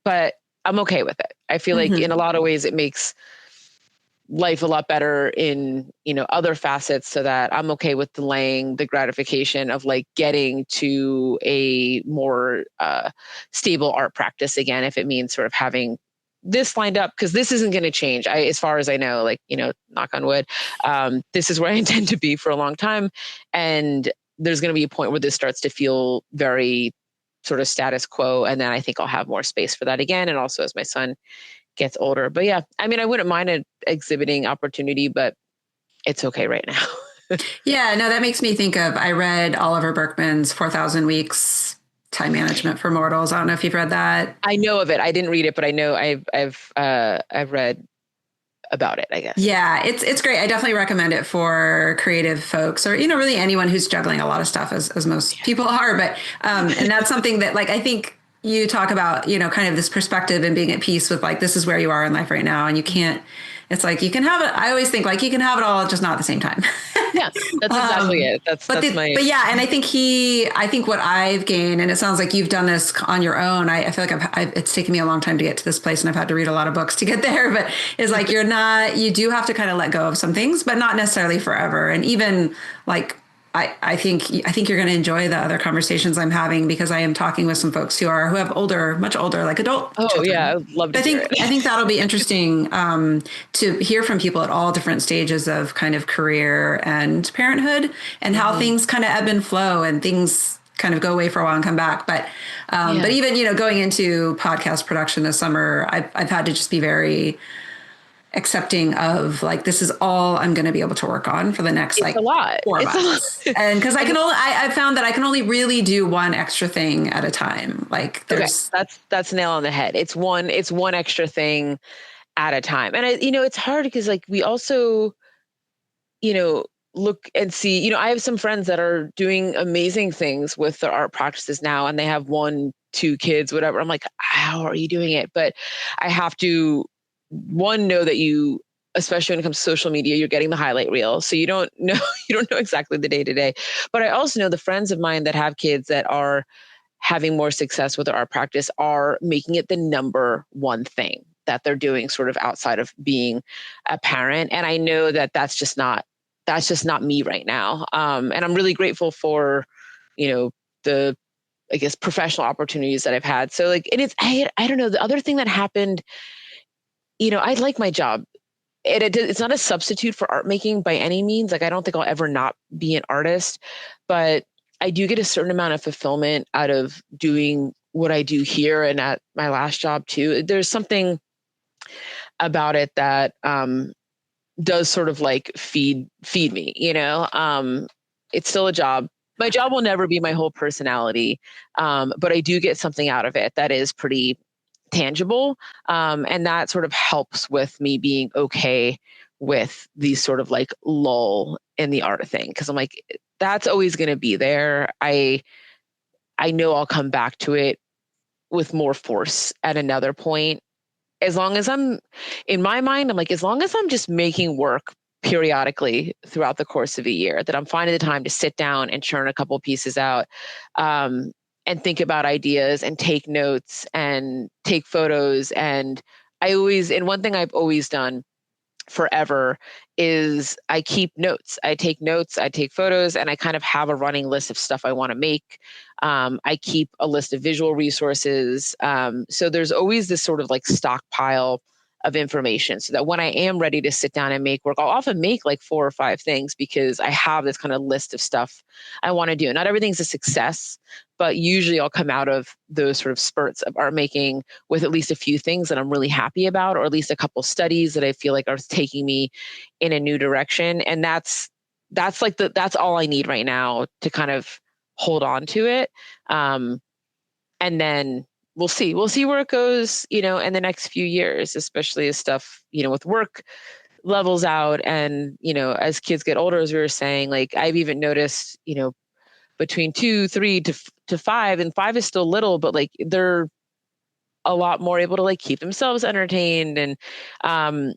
but I'm okay with it. I feel like in a lot of ways it makes life a lot better in, other facets, so that I'm okay with delaying the gratification of like getting to a more stable art practice again, if it means sort of having this lined up, because this isn't going to change. As far as I know, like, knock on wood, this is where I intend to be for a long time. And there's going to be a point where this starts to feel very sort of status quo. And then I think I'll have more space for that again. And also as my son gets older. But yeah, I mean, I wouldn't mind an exhibiting opportunity, but it's okay right now.
Yeah, no, that makes me think of, I read Oliver Burkeman's 4,000 Weeks Time Management for Mortals. I don't know if you've read that.
I know of it. I didn't read it, but I know I've read about it, I guess.
Yeah, it's great. I definitely recommend it for creative folks or, really anyone who's juggling a lot of stuff as most people are. But, and that's something that like, I think you talk about, kind of this perspective and being at peace with like, this is where you are in life right now. And you can't, it's like, you can have it. I always think like you can have it all, just not at the same time.
Yeah, that's exactly it.
But yeah. And I think what I've gained, and it sounds like you've done this on your own. I feel like it's taken me a long time to get to this place and I've had to read a lot of books to get there, but it's like, you do have to kind of let go of some things, but not necessarily forever. And even like, I think you're going to enjoy the other conversations I'm having because I am talking with some folks who have much older, like adult.
Oh children. Yeah, I'd love to hear it.
I think that'll be interesting to hear from people at all different stages of kind of career and parenthood and how things kind of ebb and flow and things kind of go away for a while and come back. But even, going into podcast production this summer, I've had to just be very accepting of like, this is all I'm going to be able to work on for the next like 4 months. And cause I've found that I can only really do one extra thing at a time. Like
that's nail on the head. It's one extra thing at a time. And it's hard because like we also, look and see, I have some friends that are doing amazing things with their art practices now and they have 1-2 kids, whatever. I'm like, how are you doing it? But I have to know that you especially when it comes to social media, you're getting the highlight reel. So you don't know, you don't know exactly the day to day. But I also know the friends of mine that have kids that are having more success with their art practice are making it the number one thing that they're doing sort of outside of being a parent. And I know that that's just not me right now. And I'm really grateful for, the, I guess, professional opportunities that I've had. So like, and I don't know, the other thing that happened, I like my job. It's not a substitute for art making by any means. Like, I don't think I'll ever not be an artist, but I do get a certain amount of fulfillment out of doing what I do here and at my last job too. There's something about it that does sort of like feed me, it's still a job. My job will never be my whole personality, but I do get something out of it that is pretty tangible. And that sort of helps with me being okay with these sort of like lull in the art thing. Cause I'm like, that's always going to be there. I know I'll come back to it with more force at another point. As long as I'm in my mind, I'm like, as long as I'm just making work periodically throughout the course of a year, that I'm finding the time to sit down and churn a couple pieces out, and think about ideas and take notes and take photos. And one thing I've always done forever is I keep notes. I take notes, I take photos, and I kind of have a running list of stuff I want to make. I keep a list of visual resources. So there's always this sort of like stockpile of information so that when I am ready to sit down and make work, I'll often make like 4 or 5 things because I have this kind of list of stuff I want to do. Not everything's a success, but usually I'll come out of those sort of spurts of art making with at least a few things that I'm really happy about, or at least a couple studies that I feel like are taking me in a new direction. And that's all I need right now to kind of hold on to it. And then we'll see where it goes, in the next few years, especially as stuff, with work levels out. And, as kids get older, as we were saying, like I've even noticed, between 2, 3 to 5, and 5 is still little, but like they're a lot more able to like keep themselves entertained. And,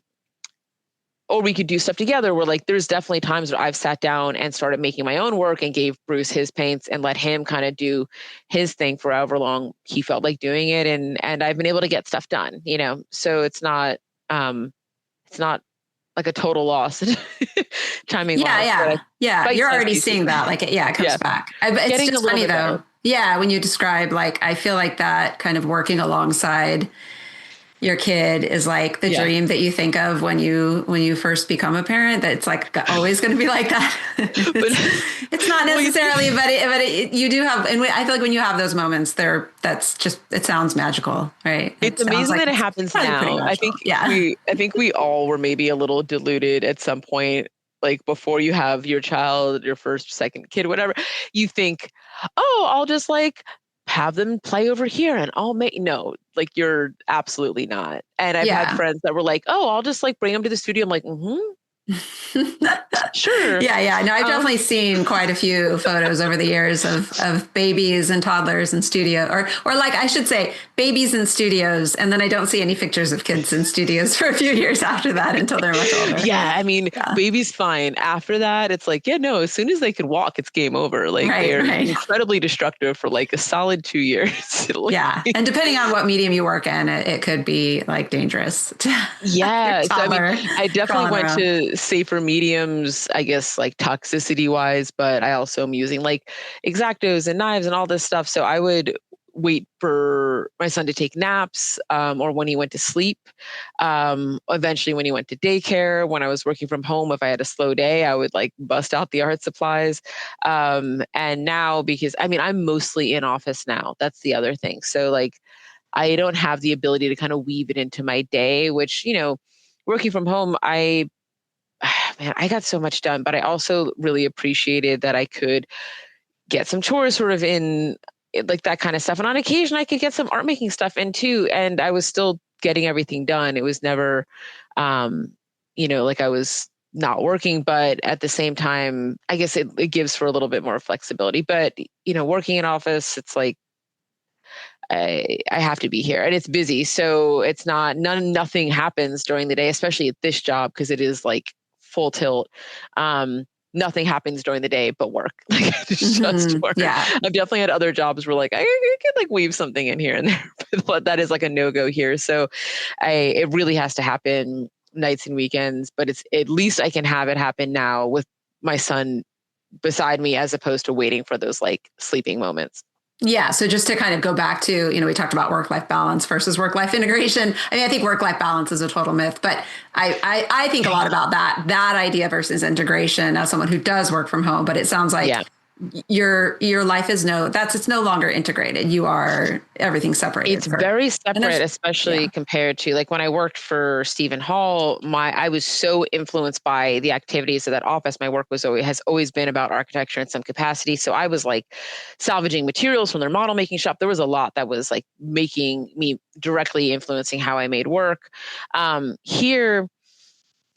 or we could do stuff together where like, there's definitely times where I've sat down and started making my own work and gave Bruce his paints and let him kind of do his thing for however long he felt like doing it. And I've been able to get stuff done, so it's not like a total loss. Timing.
Yeah. You're already seeing that. Like, it comes back. It's just funny though. Better. Yeah. When you describe, like, I feel like that kind of working alongside your kid is like the dream that you think of when you first become a parent. That it's like always going to be like that. It's not necessarily, but you do have, and I feel like when you have those moments, it sounds magical, right?
It's amazing that it happens now. I think we all were maybe a little deluded at some point, like before you have your child, your first, second kid, whatever. You think, oh, I'll just like have them play over here and no, like you're absolutely not. And I've had friends that were like, oh, I'll just like bring them to the studio. I'm like, sure.
Yeah. No, I've definitely seen quite a few photos over the years of babies and toddlers in studio, or like I should say babies in studios. And then I don't see any pictures of kids in studios for a few years after that until they're much older.
Yeah. I mean, baby's fine. After that, it's like, as soon as they can walk, it's game over. Like they're incredibly destructive for like a solid 2 years.
And depending on what medium you work in, it could be like dangerous.
Yeah. So, I definitely went to safer mediums, I guess, like toxicity wise, but I also am using like X-Actos and knives and all this stuff. So I would wait for my son to take naps, or when he went to sleep. Eventually when he went to daycare, when I was working from home, if I had a slow day, I would like bust out the art supplies. And now, because I'm mostly in office now, that's the other thing. So like, I don't have the ability to kind of weave it into my day, which, working from home, I got so much done, but I also really appreciated that I could get some chores sort of in like that kind of stuff. And on occasion I could get some art making stuff in too. And I was still getting everything done. It was never, like I was not working, but at the same time, I guess it gives for a little bit more flexibility. But, working in office, it's like, I have to be here, and it's busy. So it's nothing happens during the day, especially at this job, because it is like full tilt. Nothing happens during the day but work. Like it's just work.
Yeah.
I've definitely had other jobs where like I could like weave something in here and there, but that is like a no-go here. So it really has to happen nights and weekends, but it's at least I can have it happen now with my son beside me, as opposed to waiting for those like sleeping moments.
Yeah. So just to kind of go back to, we talked about work-life balance versus work-life integration. I mean, I think work-life balance is a total myth, but I think a lot about that idea versus integration as someone who does work from home. But it sounds like your life is it's no longer integrated. You are everything separated.
It's very separate, especially compared to like when I worked for Stephen Hall, I was so influenced by the activities of that office. My work has always been about architecture in some capacity. So I was like salvaging materials from their model making shop. There was a lot that was like making me directly influencing how I made work. Here,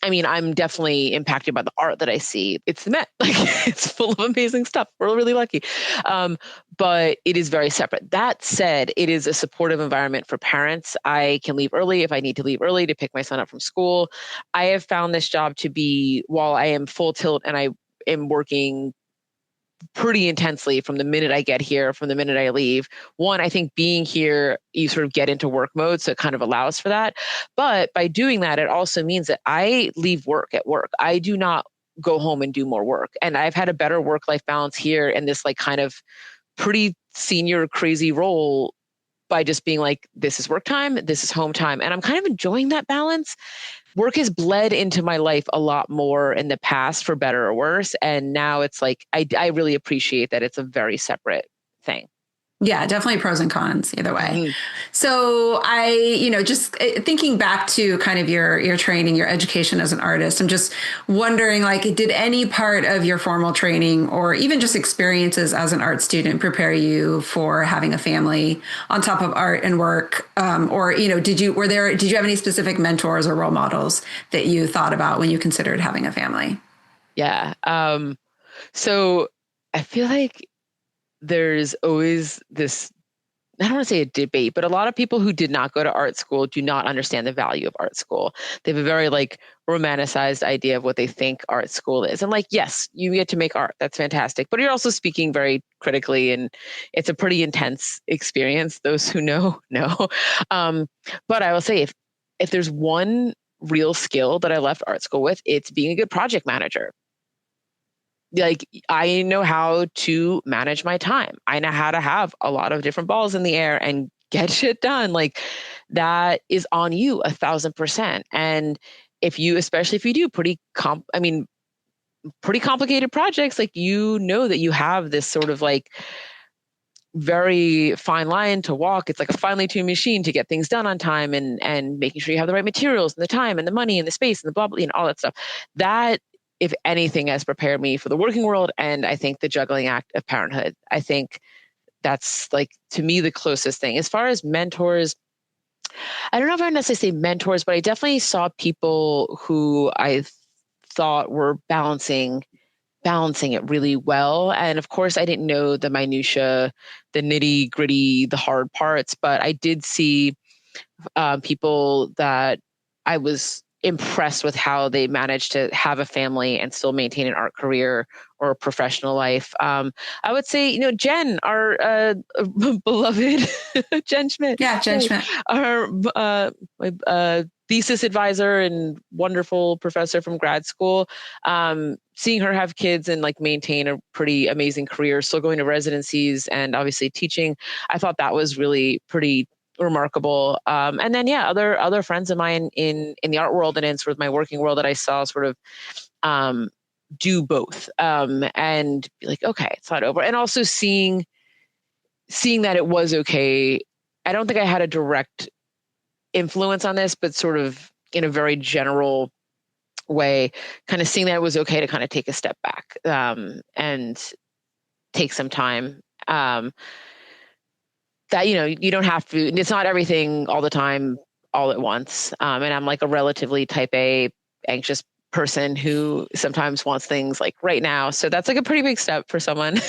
I mean, I'm definitely impacted by the art that I see. It's the Met, like it's full of amazing stuff. We're really lucky. But it is very separate. That said, it is a supportive environment for parents. I can leave early if I need to leave early to pick my son up from school. I have found this job to be, while I am full tilt and I am working pretty intensely from the minute I get here, from the minute I leave. One, I think being here, you sort of get into work mode, so it kind of allows for that. But by doing that, it also means that I leave work at work. I do not go home and do more work. And I've had a better work-life balance here in this like kind of pretty senior crazy role by just being like, this is work time, this is home time. And I'm kind of enjoying that balance. Work has bled into my life a lot more in the past, for better or worse. And now it's like, I really appreciate that it's a very separate thing.
Yeah, definitely pros and cons either way.
Mm-hmm.
So just thinking back to kind of your training, your education as an artist, I'm just wondering, like, did any part of your formal training or even just experiences as an art student prepare you for having a family on top of art and work? Or, did you have any specific mentors or role models that you thought about when you considered having a family?
Yeah. So I feel like there's always this, I don't want to say a debate, but a lot of people who did not go to art school do not understand the value of art school. They have a very like romanticized idea of what they think art school is. And like, yes, you get to make art. That's fantastic. But you're also speaking very critically, and it's a pretty intense experience. Those who know. But I will say, if there's one real skill that I left art school with, it's being a good project manager. Like, I know how to manage my time. I know how to have a lot of different balls in the air and get shit done. Like, that is on you 1,000%. And especially if you do pretty complicated projects, like, that you have this sort of like very fine line to walk. It's like a finely tuned machine to get things done on time, and making sure you have the right materials and the time and the money and the space and the blah, blah, all that stuff. That, if anything, has prepared me for the working world, and I think the juggling act of parenthood. I think that's, like, to me, the closest thing. As far as mentors, I don't know if I would necessarily say mentors, but I definitely saw people who I thought were balancing it really well. And of course, I didn't know the minutia, the nitty gritty, the hard parts, but I did see people that I was impressed with how they managed to have a family and still maintain an art career or a professional life. I would say, Jen, our beloved Jen Schmidt.
Yeah, Jen Schmidt.
Our thesis advisor and wonderful professor from grad school. Seeing her have kids and like maintain a pretty amazing career, still going to residencies and obviously teaching, I thought that was really pretty remarkable. And then, other friends of mine in the art world and in sort of my working world that I saw sort of do both, and be like, okay, it's not over. And also seeing that it was okay. I don't think I had a direct influence on this, but sort of in a very general way, kind of seeing that it was okay to kind of take a step back, and take some time. That, you don't have to, it's not everything all the time, all at once. And I'm like a relatively type A anxious person who sometimes wants things like right now. So that's like a pretty big step for someone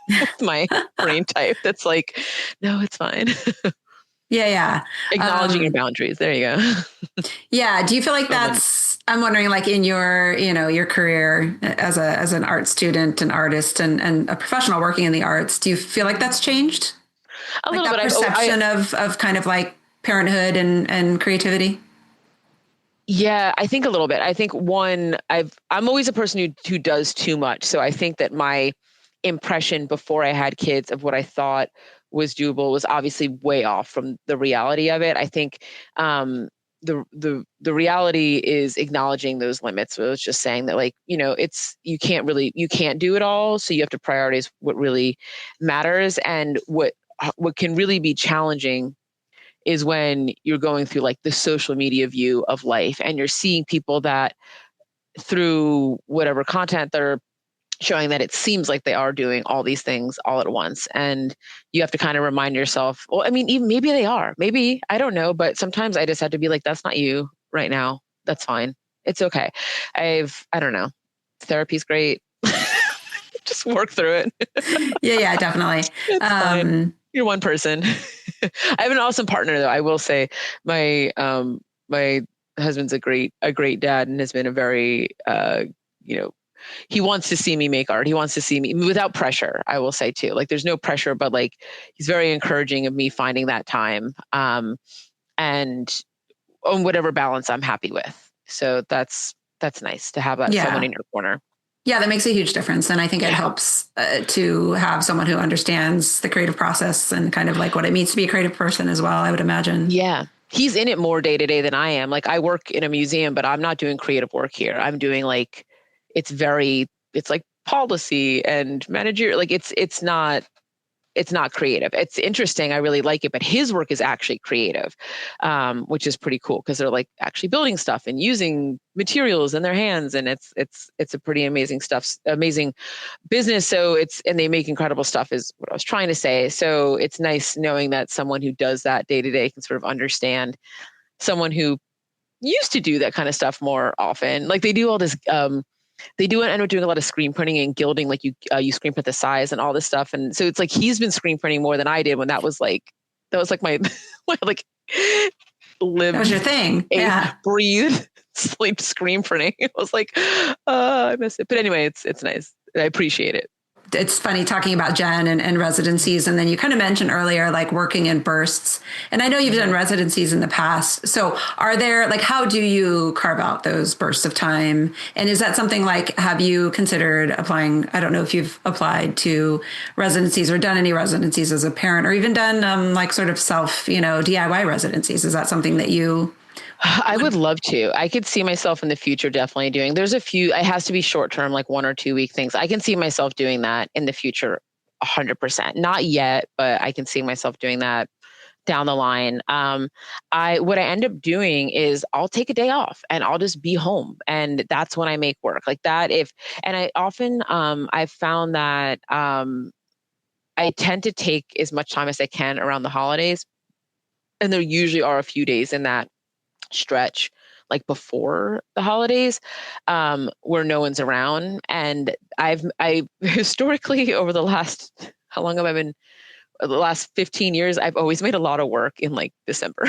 with my brain type that's like, no, it's fine.
Yeah.
Acknowledging your boundaries. There you go.
Yeah. Do you feel like I'm wondering, like in your, your career as an art student, an artist, and a professional working in the arts, do you feel like that's changed?
A
Like
little
that
bit.
perception of kind of like parenthood and creativity?
Yeah, I think a little bit. I think I'm always a person who does too much. So I think that my impression before I had kids of what I thought was doable was obviously way off from the reality of it. I think the reality is acknowledging those limits. So I was just saying that, like, you can't do it all. So you have to prioritize what really matters, and what can really be challenging is when you're going through like the social media view of life and you're seeing people that through whatever content they're showing, that it seems like they are doing all these things all at once. And you have to kind of remind yourself, well, I mean, even maybe they are, maybe, I don't know. But sometimes I just had to be like, that's not you right now. That's fine. It's okay. I don't know. Therapy's great. Just work through it.
Yeah, definitely.
It's fine. You're one person. I have an awesome partner, though. I will say my husband's a great dad, and has been a very he wants to see me make art. He wants to see me without pressure. I will say too, like there's no pressure, but like he's very encouraging of me finding that time, and on whatever balance I'm happy with. So that's nice to have that someone in your corner.
Yeah, that makes a huge difference. And I think it helps to have someone who understands the creative process and kind of like what it means to be a creative person as well, I would imagine.
Yeah. He's in it more day to day than I am. Like I work in a museum, but I'm not doing creative work here. I'm doing like, it's like policy and manager. Like it's not creative. It's interesting. I really like it, but his work is actually creative, which is pretty cool because they're like actually building stuff and using materials in their hands. And it's a pretty amazing business. So and they make incredible stuff is what I was trying to say. So it's nice knowing that someone who does that day to day can sort of understand someone who used to do that kind of stuff more often. Like they do all this, they end up doing a lot of screen printing and gilding, like you screen print the size and all this stuff. And so it's like he's been screen printing more than I did when that was like my like live.
That was your thing. Yeah.
Breathe, sleep, screen printing. I was like, I miss it. But anyway, it's nice. I appreciate it.
It's funny talking about Jen and residencies. And then you kind of mentioned earlier, like working in bursts. And I know you've done residencies in the past. So are there, like, how do you carve out those bursts of time? And is that something like, have you considered applying? I don't know if you've applied to residencies or done any residencies as a parent, or even done like sort of self, DIY residencies. Is that something that you...
I would love to. I could see myself in the future definitely doing. There's a few, it has to be short term, like 1 or 2 week things. I can see myself doing that in the future 100%. Not yet, but I can see myself doing that down the line. What I end up doing is I'll take a day off and I'll just be home, and that's when I make work like that. And I often I've found that I tend to take as much time as I can around the holidays, and there usually are a few days in that stretch like before the holidays where no one's around. And I historically over the last, how long have I been, the last 15 years, I've always made a lot of work in like December.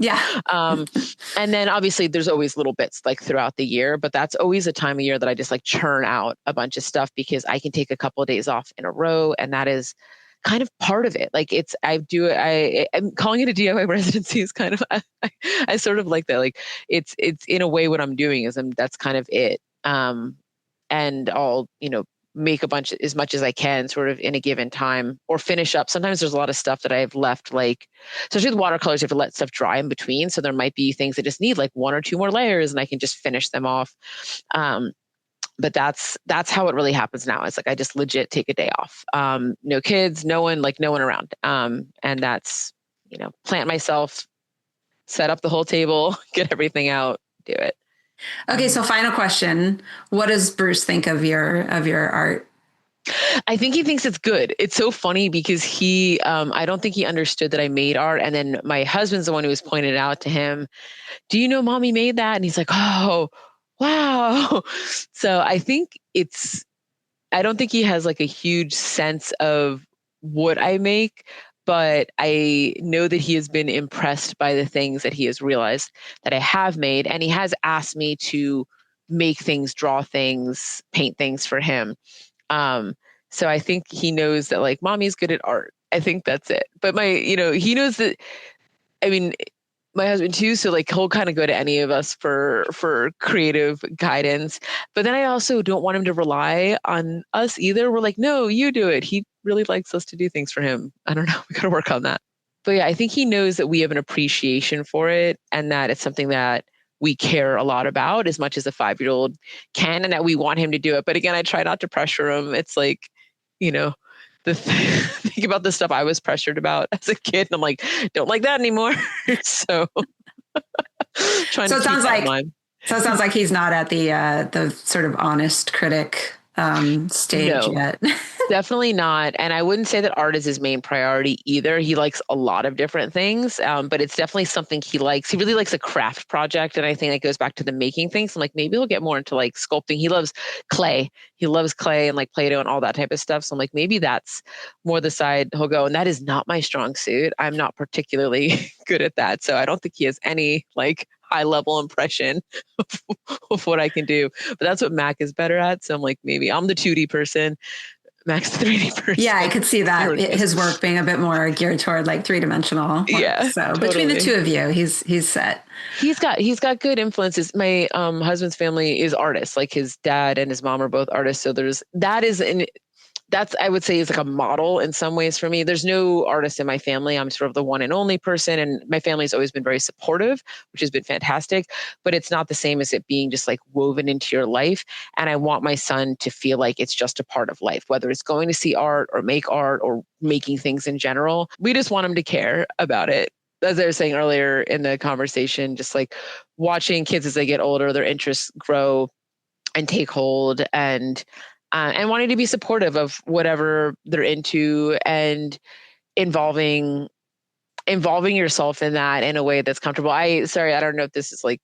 Yeah.
And then obviously there's always little bits like throughout the year, but that's always a time of year that I just like churn out a bunch of stuff because I can take a couple of days off in a row. And that is kind of part of it. Like I'm calling it a DIY residency is kind of, I sort of like that. Like it's in a way what I'm doing is that's kind of it. And I'll, make a bunch as much as I can sort of in a given time or finish up. Sometimes there's a lot of stuff that I've left, like, especially with watercolors, you have to let stuff dry in between. So there might be things that just need like 1 or 2 more layers and I can just finish them off. But that's how it really happens now. It's like, I just legit take a day off. No kids, no one around. And that's, plant myself, set up the whole table, get everything out, do it.
Okay. So final question. What does Bruce think of your art?
I think he thinks it's good. It's so funny because I don't think he understood that I made art. And then my husband's the one who was pointed out to him, do you know mommy made that? And he's like, oh, wow. So I think I don't think he has like a huge sense of what I make, but I know that he has been impressed by the things that he has realized that I have made. And he has asked me to make things, draw things, paint things for him. Um, so I think he knows that like mommy's good at art. I think that's it. But he knows that, I mean, my husband too, so like he'll kind of go to any of us for creative guidance. But then I also don't want him to rely on us either. We're like, no, you do it. He really likes us to do things for him. I don't know. We got to work on that. But yeah, I think he knows that we have an appreciation for it and that it's something that we care a lot about as much as a 5-year-old can, and that we want him to do it. But again, I try not to pressure him. It's like, think about the stuff I was pressured about as a kid. And I'm like, don't like that anymore. So trying to keep that in mind.
So it sounds like he's not at the sort of honest critic stage yet.
Definitely not. And I wouldn't say that art is his main priority either. He likes a lot of different things, but it's definitely something he likes. He really likes a craft project. And I think that goes back to the making things. I'm like, maybe he'll get more into like sculpting. He loves clay. He loves clay and like Play-Doh and all that type of stuff. So I'm like, maybe that's more the side he'll go. And that is not my strong suit. I'm not particularly good at that. So I don't think he has any like high level impression of what I can do. But that's what Mac is better at. So I'm like, maybe I'm the 2D person. Max the 3D person.
Yeah, I could see that his work being a bit more geared toward like 3-dimensional work.
Yeah.
So
totally.
Between the two of you, he's set.
He's got good influences. My husband's family is artists. Like his dad and his mom are both artists. So that's I would say is like a model in some ways for me. There's no artist in my family. I'm sort of the one and only person, and my family's always been very supportive, which has been fantastic, but it's not the same as it being just like woven into your life. And I want my son to feel like it's just a part of life, whether it's going to see art or make art or making things in general. We just want him to care about it. As I was saying earlier in the conversation, just like watching kids as they get older, their interests grow and take hold, and wanting to be supportive of whatever they're into and involving yourself in that in a way that's comfortable. I don't know if this is like,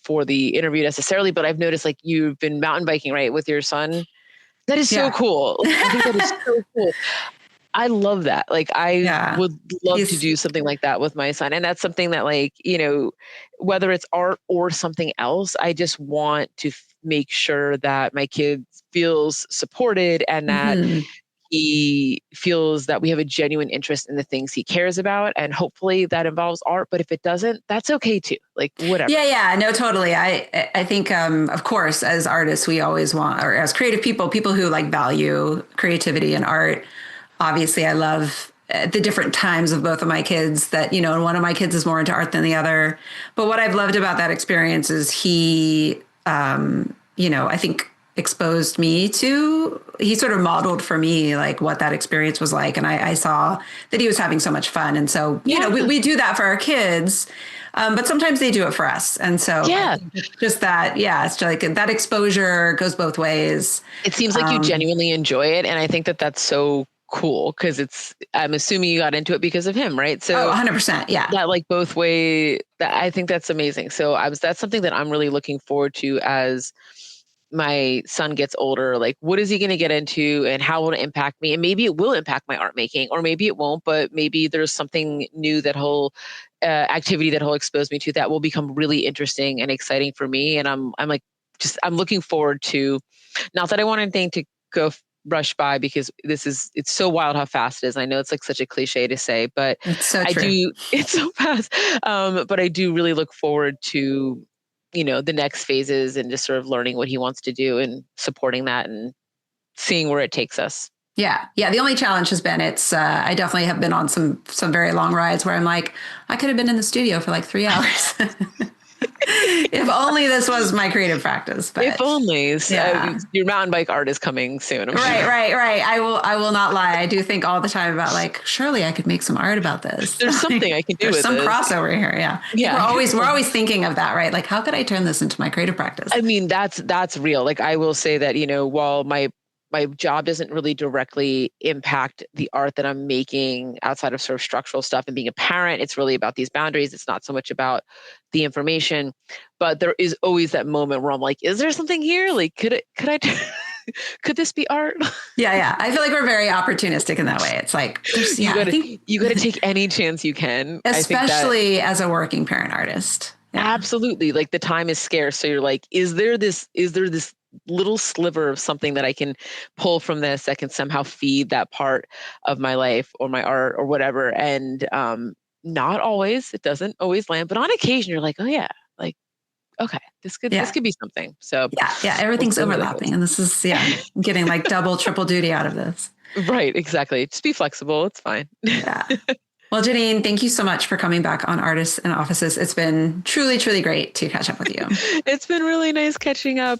for the interview necessarily, but I've noticed like you've been mountain biking, right, with your son. That is so cool. Like, I think that is so cool. I love that. Like I would love to do something like that with my son. And that's something that like, whether it's art or something else, I just want to make sure that my kid feels supported and that he feels that we have a genuine interest in the things he cares about. And hopefully that involves art. But if it doesn't, that's okay too. Like whatever.
Yeah. No, totally. I think, of course, as artists, we always want, or as creative people who like value creativity and art. Obviously, I love the different times of both of my kids that, and one of my kids is more into art than the other. But what I've loved about that experience is he, I think exposed me to, he sort of modeled for me like what that experience was like. And I saw that he was having so much fun. And so, we do that for our kids. But sometimes they do it for us. And so just that, it's like that exposure goes both ways.
It seems like you genuinely enjoy it. And I think that that's so cool because I'm assuming you got into it because of him, right? So
100%. Yeah.
That like both way, I think that's amazing. So that's something that I'm really looking forward to as my son gets older. Like, what is he going to get into and how will it impact me? And maybe it will impact my art making, or maybe it won't, but maybe there's something new that activity that he'll expose me to that will become really interesting and exciting for me. And I'm looking forward to, not that I want anything to go rush by because it's so wild how fast it is. I know it's like such a cliche to say, but
it's so true.
It's so fast. But I do really look forward to, the next phases and just sort of learning what he wants to do and supporting that and seeing where it takes us.
Yeah. The only challenge has been I definitely have been on some very long rides where I'm like, I could have been in the studio for like 3 hours. If only this was my creative practice. But,
if only. So your mountain bike art is coming soon. I'm sure.
Right. I will not lie. I do think all the time about like, surely I could make some art about this.
There's something I can do. There's
some crossover here. Yeah. We're always thinking of that, right? Like, how could I turn this into my creative practice?
I mean, that's real. Like, I will say that, while my job doesn't really directly impact the art that I'm making outside of sort of structural stuff and being a parent, it's really about these boundaries. It's not so much about the information, but there is always that moment where I'm like, is there something here? Like, could I could this be art?
Yeah. I feel like we're very opportunistic in that way. It's like,
You gotta take any chance you can.
Especially as a working parent artist.
Yeah. Absolutely. Like the time is scarce. So you're like, is there this little sliver of something that I can pull from this that can somehow feed that part of my life or my art or whatever? And not always, it doesn't always land, but on occasion you're like, oh yeah, like, okay, this could be something. So
yeah, everything's overlapping, and this is I'm getting like double, triple duty out of this.
Right, exactly. Just be flexible. It's fine.
Yeah. Well, Janine, thank you so much for coming back on Artists and Offices. It's been truly, truly great to catch up with you.
It's been really nice catching up.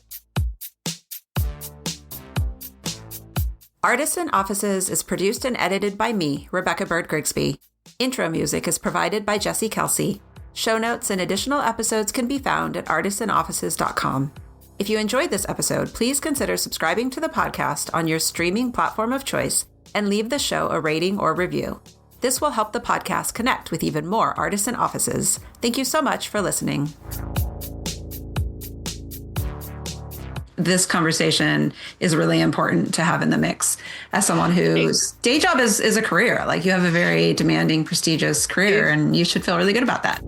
Artists and Offices is produced and edited by me, Rebecca Bird Grigsby. Intro music is provided by Jesse Kelsey. Show notes and additional episodes can be found at artistsandoffices.com. If you enjoyed this episode, please consider subscribing to the podcast on your streaming platform of choice and leave the show a rating or review. This will help the podcast connect with even more artists and offices. Thank you so much for listening. This conversation is really important to have in the mix as someone whose day job is a career. Like, you have a very demanding, prestigious career, and you should feel really good about that.